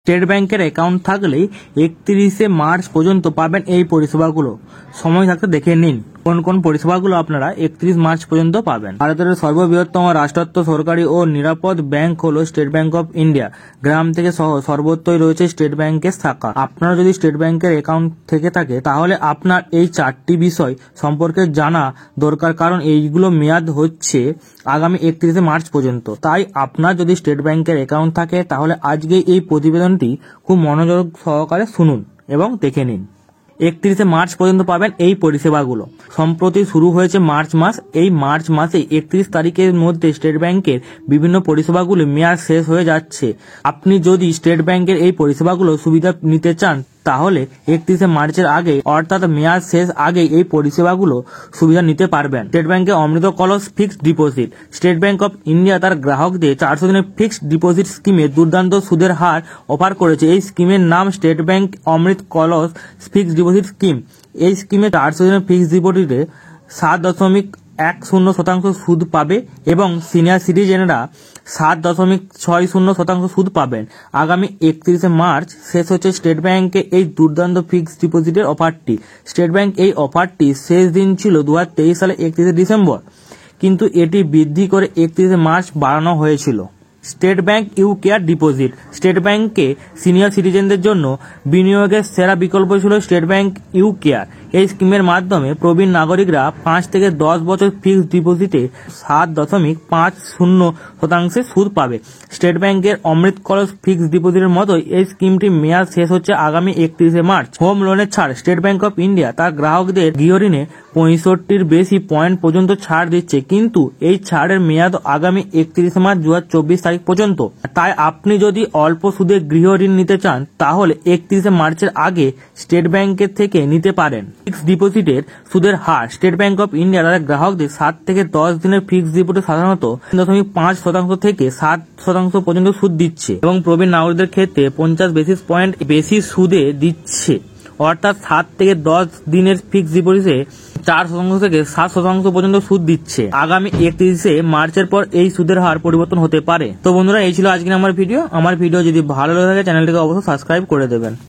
State ব্যাংকের account থাকলেই 31শে March পর্যন্ত পাবেন এই পরিষেবাগুলো। সময় থাকতে দেখে নিন কোন কোন পরিষেবাগুলো আপনারা 31 মার্চ পর্যন্ত পাবেন। ভারতের সর্ববৃহত্তম রাষ্ট্রায়ত্ত সরকারি ও নিরাপদ ব্যাংক হলো স্টেট ব্যাংক অফ ইন্ডিয়া। গ্রাম থেকে শহর সর্বত্রই রয়েছে স্টেট ব্যাংকের শাখা। আপনারা যদি স্টেট ব্যাংকের অ্যাকাউন্ট থেকে থাকে তাহলে আপনার এই 4টি বিষয় সম্পর্কে জানা দরকার, কারণ এইগুলো মেয়াদ হচ্ছে আগামী 31শে মার্চ পর্যন্ত। তাই আপনার যদি স্টেট ব্যাংকের অ্যাকাউন্ট থাকে তাহলে আজকে এই প্রতিবেদনটি খুব মনোযোগ সহকারে শুনুন এবং দেখে নিন। 31শে মার্চ পর্যন্ত পাবেন এই পরিষেবাগুলো। সম্প্রতি শুরু হয়েছে মার্চ মাস। এই মার্চ মাসে 31 তারিখের মধ্যে স্টেট ব্যাংকের বিভিন্ন পরিষেবাগুলো মেয়াদ শেষ হয়ে যাচ্ছে। আপনি যদি স্টেট ব্যাংকের এই পরিষেবাগুলো সুবিধা নিতে চান তাহলে 31শে মার্চের আগে অর্থাৎ মেয়াদ শেষ আগে এই পরিষেবাগুলো সুবিধা নিতে পারবেন। স্টেট ব্যাংকে অমৃত কলস fixed deposit. State bank of India তার গ্রাহকদের 400 দিনের ফিক্সড ডিপোজিট স্কিমে দুর্দান্ত সুদের হার অফার করেছে। এই স্কিমের নাম স্টেট ব্যাংক অমৃত কলস ফিক্সড ডিপোজিট স্কিম। এই স্কিমে 400 দিনের ফিক্সড ডিপোজিটে 7.10% সুদ পাবে এবং সিনিয়র সিটিজেনরা 7.60% সুদ পাবেন। আগামী 31শে মার্চ শেষ হচ্ছে স্টেট ব্যাংকে এই দুর্দান্ত ফিক্সড ডিপোজিটের অফারটি। স্টেট ব্যাংক এই অফারটি শেষ দিন ছিল 2023 সালে 31শে ডিসেম্বর, কিন্তু এটি বৃদ্ধি করে 31শে মার্চ বাড়ানো হয়েছিল। State bank we care deposit. State ব্যাংকে সিনিয়র সিটিজেনদের জন্য বিনিয়োগের সেরা বিকল্প ছিল স্টেট ব্যাংক ইউ কেয়ার। এই স্কিমের মাধ্যমে প্রবীণ নাগরিকরা 5 থেকে 10 বছর ফিক্সড ডিপোজিটে 7.50% সুদ পাবে। স্টেট ব্যাংকের অমৃত কলস ফিক্সড ডিপোজিটের মতোই এই স্কিমটি মেয়াদ শেষ হচ্ছে আগামী 31শে মার্চ। হোম লোনের ছাড়। স্টেট ব্যাংক অফ ইন্ডিয়া তার গ্রাহকদের গৃহঋণে 65-র বেশি পয়েন্ট পর্যন্ত ছাড় দিচ্ছে, কিন্তু এই ছাড়ের মেয়াদ আগামী 31শে মার্চ 2024 তারিখ পর্যন্ত। তাই আপনি যদি অল্প সুদে গৃহ ঋণ নিতে চান তাহলে 31শে মার্চের আগে স্টেট ব্যাংকের থেকে নিতে পারেন। ফিক্সড ডিপোজিটের সুদের হার। স্টেট ব্যাংক অফ ইন্ডিয়া তাদের গ্রাহকদের 7 থেকে 10 দিনের ফিক্সড ডিপোজিটে সাধারণত 3.5% থেকে 7% পর্যন্ত সুদ দিচ্ছে এবং প্রবীণ নাগরিকদের ক্ষেত্রে 50 বেসিস পয়েন্ট বেশি সুদে দিচ্ছে, অর্থাৎ 7 থেকে 10 দিনের ফিক্সড ডিপোজিটে 4% থেকে 7% পর্যন্ত সুদ দিচ্ছে। আগামী 31শে মার্চের পর এই সুদের হার পরিবর্তন হতে পারে। তো বন্ধুরা, এই ছিল আজকের আমার ভিডিও। আমার ভিডিও যদি ভালো লাগে চ্যানেলটিকে অবশ্যই সাবস্ক্রাইব করে দেবেন।